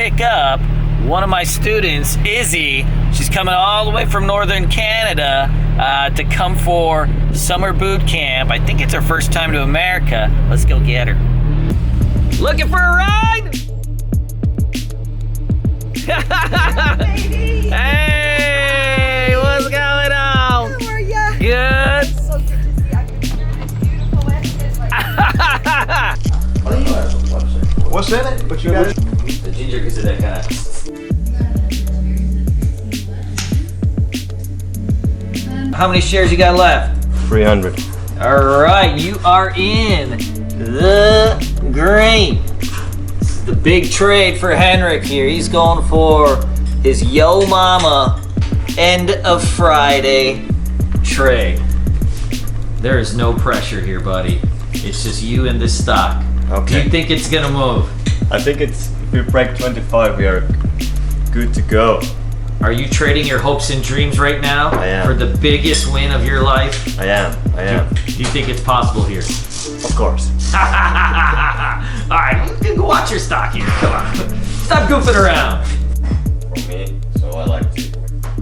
pick up one of my students, Izzy. She's coming all the way from Northern Canada to come for summer boot camp. I think it's her first time to America. Let's go get her. Looking for a ride? Hey, what's going on? How are ya? Good. So good to see. I can see your beautiful edges like What's in it? What you got? The ginger gives it that kind of. How many shares you got left? 300. All right, you are in the green. This is the big trade for Henrik here. He's going for his Yo Mama end of Friday trade. There is no pressure here, buddy. It's just you and this stock. Okay. Do you think it's gonna move? I think if we break 25, we are good to go. Are you trading your hopes and dreams right now? I am. For the biggest win of your life? I am. Do you think it's possible here? Of course. Alright, go watch your stock here. Come on. Stop goofing around. For me, so I like to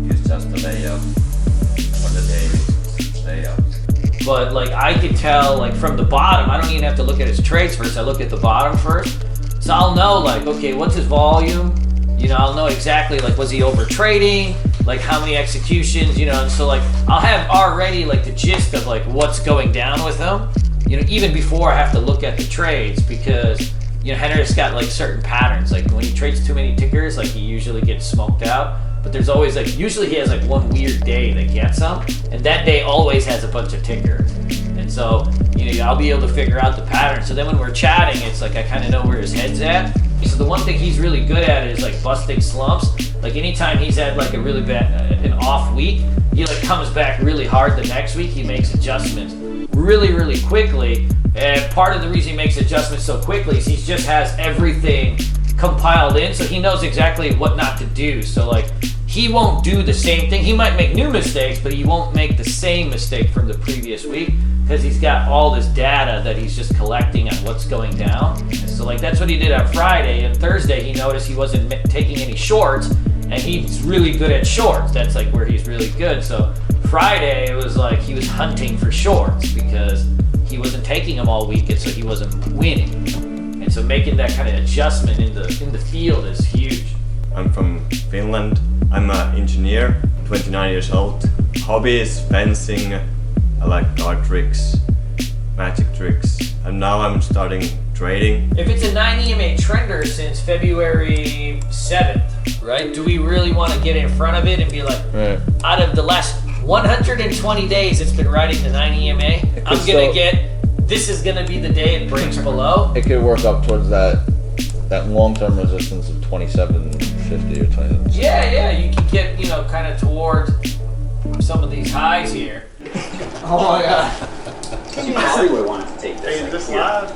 use just the layout for the day layout. But like I could tell like from the bottom, I don't even have to look at his trades first. I look at the bottom first. So I'll know like, okay, what's his volume? You know, I'll know exactly like, was he over trading? Like how many executions, you know? And so like, I'll have already like the gist of like what's going down with him, you know, even before I have to look at the trades because, you know, Henrik's got like certain patterns. Like when he trades too many tickers, like he usually gets smoked out. But there's always like, usually he has like one weird day that gets him. And that day always has a bunch of tickers. And so, you know, I'll be able to figure out the pattern. So then when we're chatting, it's like I kind of know where his head's at. So the one thing he's really good at is like busting slumps. Like anytime he's had like a really bad, an off week, he like comes back really hard the next week. He makes adjustments really, really quickly. And part of the reason he makes adjustments so quickly is he just has everything compiled in. So he knows exactly what not to do. So like he won't do the same thing. He might make new mistakes, but he won't make the same mistake from the previous week because he's got all this data that he's just collecting on what's going down. And so like that's what he did on Friday, and Thursday he noticed he wasn't taking any shorts, and he's really good at shorts. That's like where he's really good. So Friday it was like he was hunting for shorts because he wasn't taking them all week, and so he wasn't winning. And so making that kind of adjustment in the field is huge. I'm from Finland. I'm an engineer, 29 years old. Hobby is fencing. I like card tricks, magic tricks, and now I'm starting trading. If it's a 9 EMA trender since February 7th, right? Do we really want to get in front of it and be like, out of the last 120 days it's been riding the 9 EMA, I'm gonna this is gonna be the day it breaks below? It could work up towards that long-term resistance of 2750 or 27. Yeah, you could get, you know, kind of towards some of these highs here. Oh my god. You probably would want to take this. Hey, is this live?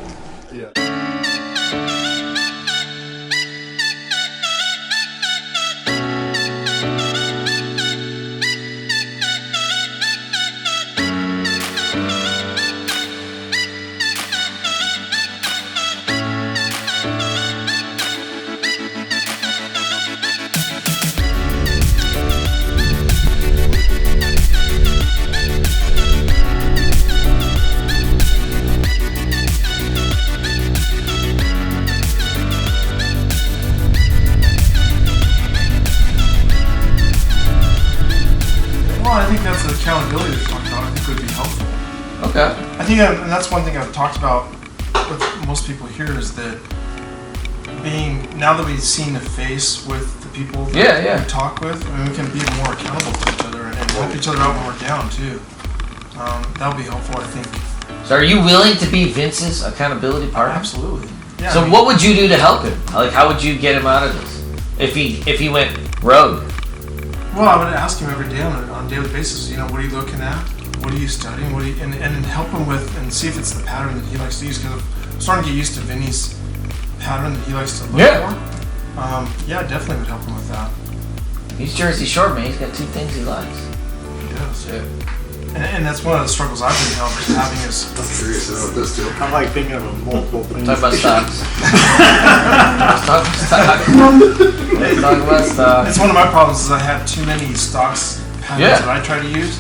Yeah. Well, I think that's the accountability that we talked about. I think would be helpful. Okay. I think, and that's one thing I've talked about with most people here is that now that we've seen the face with the people that we talk with, I mean, we can be more accountable to each other and help each other out when we're down too. That'll be helpful, I think. So are you willing to be Vince's accountability partner? Absolutely. Yeah. So what would you do to help him? Like how would you get him out of this? If he went rogue? Well, I would ask him every day on a daily basis, you know, what are you looking at? What are you studying? And help him with, and see if it's the pattern that he likes to use, because I'm starting to get used to Vinny's pattern that he likes to look for. Yeah, definitely would help him with that. He's Jersey Shore, man. He's got two things he likes. He does. Yeah. And that's one of the struggles I've been having is. I'm curious about this too. I'm like thinking of multiple things. Talk about stocks. Talk about stocks. It's one of my problems is I have too many stocks patterns that I try to use,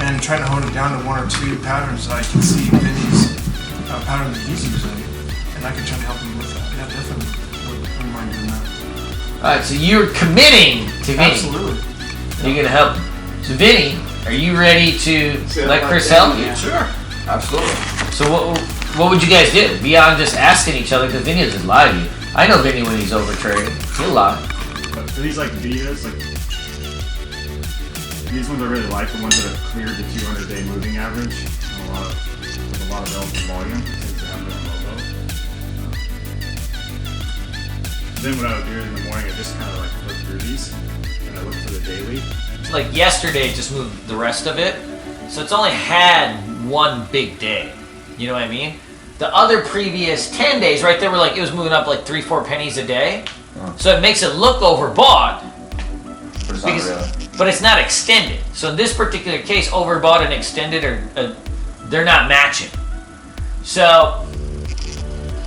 and trying to hone it down to one or two patterns that I can see Vinny's pattern that he's using, and I can try to help him with that. Yeah, definitely. Wouldn't mind doing that. All right, so you're committing to Vinny. Absolutely. You're gonna help him. So Vinny, are you ready to let Chris help you? Sure. Absolutely. So what would you guys do beyond just asking each other? Because Vinny will just lie to you. I know Vinny when he's over trading. He'll lie. But for these like videos, like these ones I really like, the ones that have cleared the 200-day moving average. A lot of relative volume. Tends to have them low. Then what I would do in the morning, I just kind of like look through these and I look for the daily. Like yesterday, it just moved the rest of it. So it's only had one big day. You know what I mean? The other previous 10 days, right, they were like, it was moving up like 3-4 pennies a day. So it makes it look overbought. But it's not really. But it's not extended. So in this particular case, overbought and extended they're not matching. So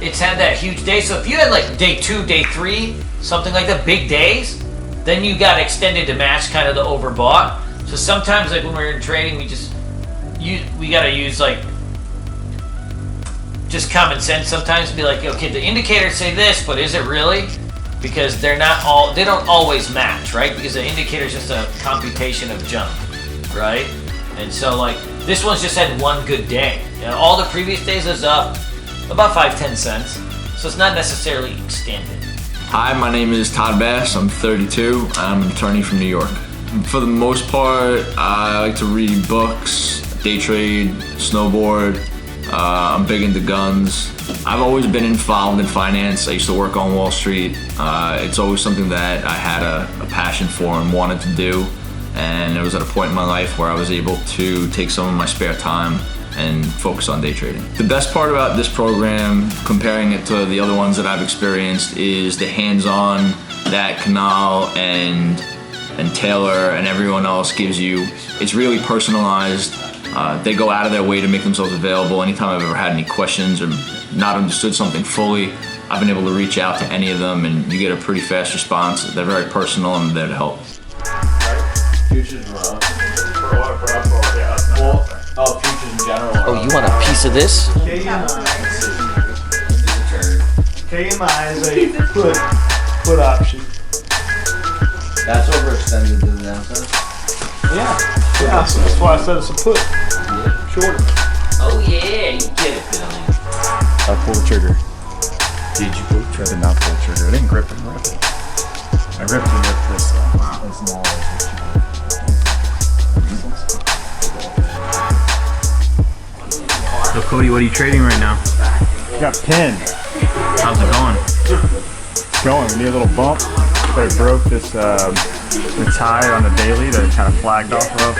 it's had that huge day. So if you had like day 2, day 3, something like that, big days, then you got extended to match kind of the overbought. So sometimes like when we're in trading, we gotta use like just common sense sometimes to be like, okay, the indicators say this, but is it really? Because they don't always match, right? Because the indicator is just a computation of junk, right? And so like this one's just had one good day. And all the previous days is up about 5-10 cents. So it's not necessarily extended. Hi, my name is Todd Bass. I'm 32. I'm an attorney from New York. For the most part, I like to read books, day trade, snowboard. I'm big into guns. I've always been involved in finance. I used to work on Wall Street. It's always something that I had a passion for and wanted to do. And it was at a point in my life where I was able to take some of my spare time and focus on day trading. The best part about this program, comparing it to the other ones that I've experienced, is the hands-on that Kunal and Taylor and everyone else gives you. It's really personalized. They go out of their way to make themselves available. Anytime I've ever had any questions or not understood something fully, I've been able to reach out to any of them and you get a pretty fast response. They're very personal and they're there to help. Futures were up. Oh, futures in general. Oh, you want a piece of this? KMI is a put option. That's overextended to the downside. Yeah, so that's why I said it's a put. Shorter. Oh yeah, you get it, Billy. I pulled the trigger. Did you pull the trigger? I did not pull the trigger. I didn't grip it. I ripped and ripped this. It's small. So Cody, what are you trading right now? Got pinned. How's it going? It's going. We need a little bump. But it broke this the tie on the daily that it kind of flagged off of.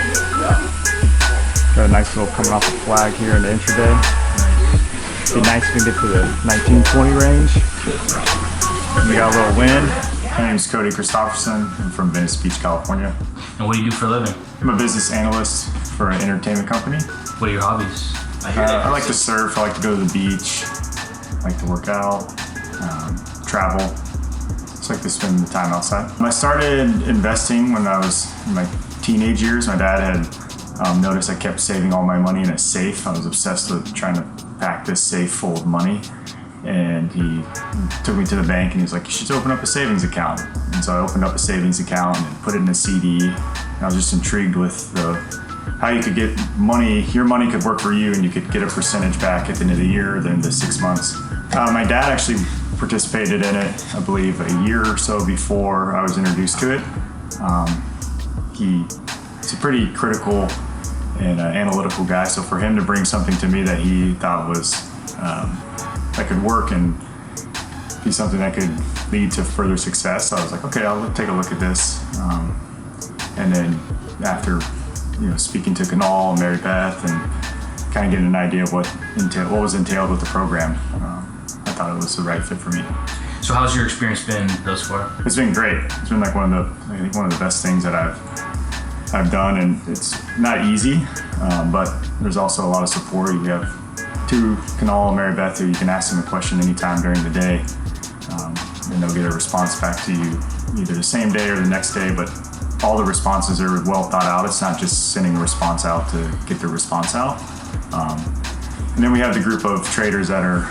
Got a nice little coming off the flag here in the intraday. It'd be nice if we can get to the 1920 range. We got a little win. My name is Cody CHRISTOPHERSON. I'm from Venice Beach, California. And what do you do for a living? I'm a business analyst for an entertainment company. What are your hobbies? I like to surf, I like to go to the beach, I like to work out, travel. Just like to spend the time outside. I started investing when I was in my teenage years. My dad had noticed I kept saving all my money in a safe. I was obsessed with trying to pack this safe full of money. And he took me to the bank and he was like, you should open up a savings account. And so I opened up a savings account and put it in a CD. And I was just intrigued with how you could get money, your money could work for you and you could get a percentage back at the end of the year, then the 6 months. My dad actually participated in it, I believe, a year or so before I was introduced to it. He's a pretty critical and analytical guy, so for him to bring something to me that he thought was that could work and be something that could lead to further success, I was like, okay, I'll take a look at this. And then after speaking to Kunal and Mary Beth and kind of getting an idea of what was entailed with the program, I thought it was the right fit for me. So how's your experience been thus far? It's been great. It's been like one of the best things that I've I've done, and it's not easy, but there's also a lot of support. You have Kunal and Mary Beth who you can ask them a question anytime during the day, and they'll get a response back to you either the same day or the next day, but all the responses are well thought out. It's not just sending a response out to get the response out. And then we have the group of traders that are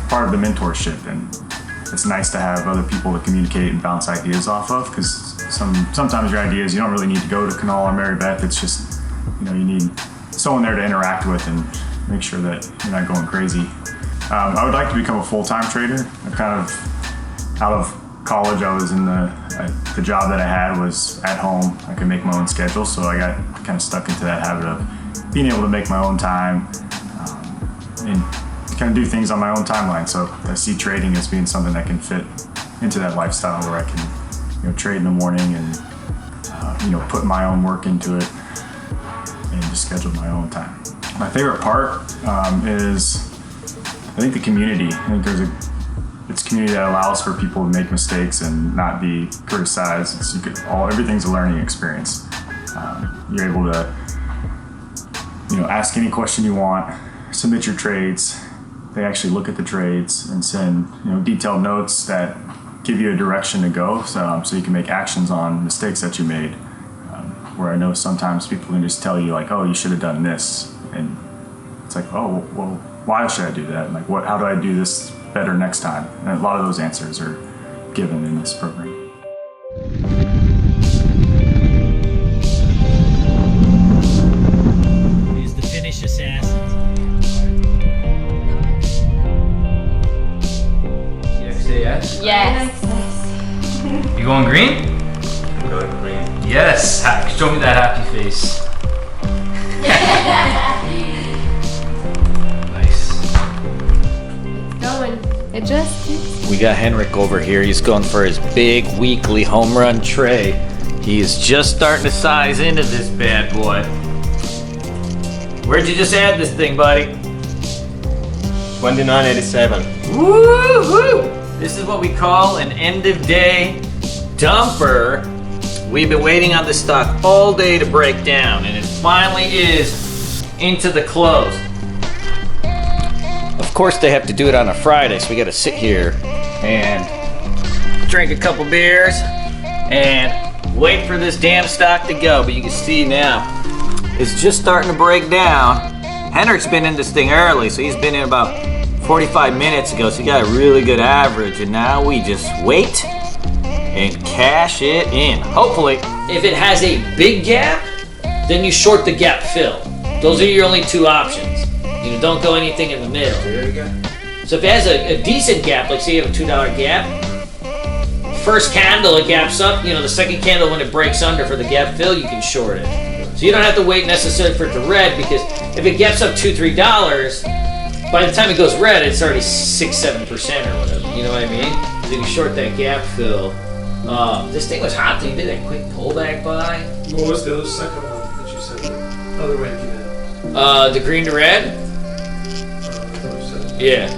part of the mentorship, and it's nice to have other people to communicate and bounce ideas off of, because sometimes your ideas, you don't really need to go to Kunal or Mary Beth. It's just, you need someone there to interact with and make sure that you're not going crazy. I would like to become a full-time trader. I'm kind of out of college. I was in the job that I had was at home. I could make my own schedule, so I got kind of stuck into that habit of being able to make my own time and kind of do things on my own timeline. So I see trading as being something that can fit into that lifestyle, where I can trade in the morning and put my own work into it and just schedule my own time. My favorite part is, I think, the community. I think it's a community that allows for people to make mistakes and not be criticized. Everything's a learning experience. You're able to ask any question you want, submit your trades. They actually look at the trades and send detailed notes that give you a direction to go, so you can make actions on mistakes that you made. Where I know sometimes people can just tell you like, oh, you should have done this, and it's like, oh, well, why should I do that? And like, how do I do this better next time? And a lot of those answers are given in this program. Here's the finish assassin. You say yes? Yes. You going green? I'm going green. Yes. Show me that happy face. Nice. Going. It just. We got Henrik over here. He's going for his big weekly home run trade. He's just starting to size into this bad boy. Where'd you just add this thing, buddy? 2987. Woo-hoo! This is what we call an end-of-day dumper. We've been waiting on this stock all day to break down, and it finally is into the close. Of course, they have to do it on a Friday, so we got to sit here and drink a couple beers and wait for this damn stock to go. But you can see now, it's just starting to break down. Henrik's been in this thing early, so he's been in about 45 minutes ago, so he got a really good average, and now we just wait and cash it in. Hopefully, if it has a big gap, then you short the gap fill. Those are your only two options. Don't go anything in the middle. So if it has a decent gap, like say you have a $2 gap, first candle it gaps up, the second candle when it breaks under for the gap fill, you can short it. So you don't have to wait necessarily for it to red, because if it gaps up $2-3, by the time it goes red, it's already 6-7% or whatever. You know what I mean? So you can short that gap fill. This thing was hot. So you did that quick pullback buy. What was the other second one that you said? The other way to get in? The green to red. Yeah.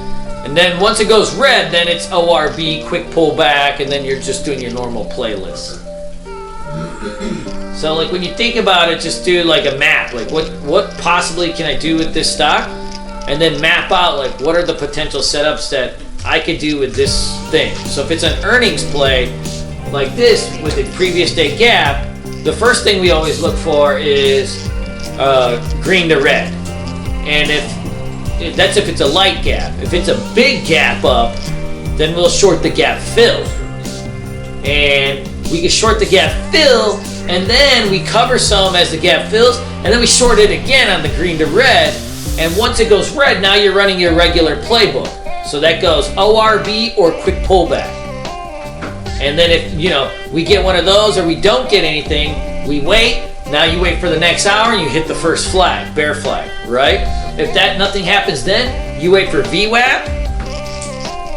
And then once it goes red, then it's ORB, quick pullback, and then you're just doing your normal playlist. So like when you think about it, just do like a map. Like what possibly can I do with this stock? And then map out like what are the potential setups that I could do with this thing. So if it's an earnings play like this with a previous day gap, the first thing we always look for is green to red. And if it's a light gap. If it's a big gap up, then we'll short the gap fill. And we can short the gap fill, and then we cover some as the gap fills, and then we short it again on the green to red. And once it goes red, now you're running your regular playbook. So that goes ORB or quick pullback. And then if we get one of those or we don't get anything, we wait. Now you wait for the next hour and you hit the first flag, bear flag, right? If nothing happens then, you wait for VWAP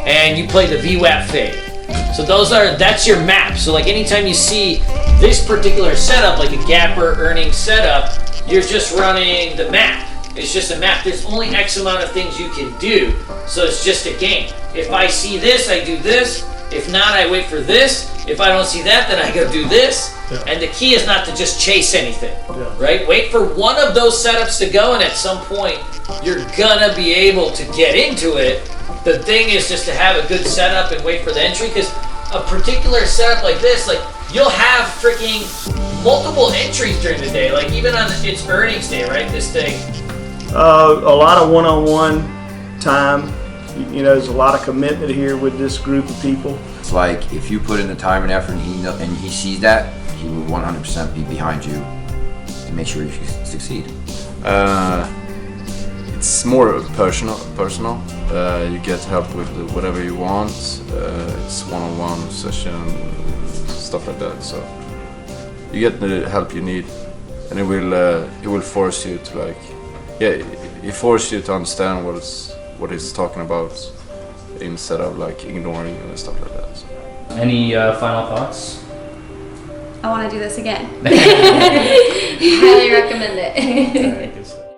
and you play the VWAP fade. So that's your map. So like anytime you see this particular setup, like a gapper earnings setup, you're just running the map. It's just a map. There's only X amount of things you can do. So it's just a game. If I see this, I do this. If not, I wait for this. If I don't see that, then I go do this. Yeah. And the key is not to just chase anything, Yeah. right? Wait for one of those setups to go, and at some point, you're gonna be able to get into it. The thing is just to have a good setup and wait for the entry, because a particular setup like this, like, you'll have freaking multiple entries during the day, like even on its earnings day, right? This thing. A lot of one-on-one time. You know, there's a lot of commitment here with this group of people. It's like if you put in the time and effort and he sees that, he will 100% be behind you to make sure you succeed. It's more personal. You get help with whatever you want. It's one-on-one session, stuff like that. So you get the help you need, and it will force you to it forces you to understand what he's talking about instead of like ignoring and stuff like that. So. Any final thoughts? I want to do this again. Highly recommend it. Good stuff.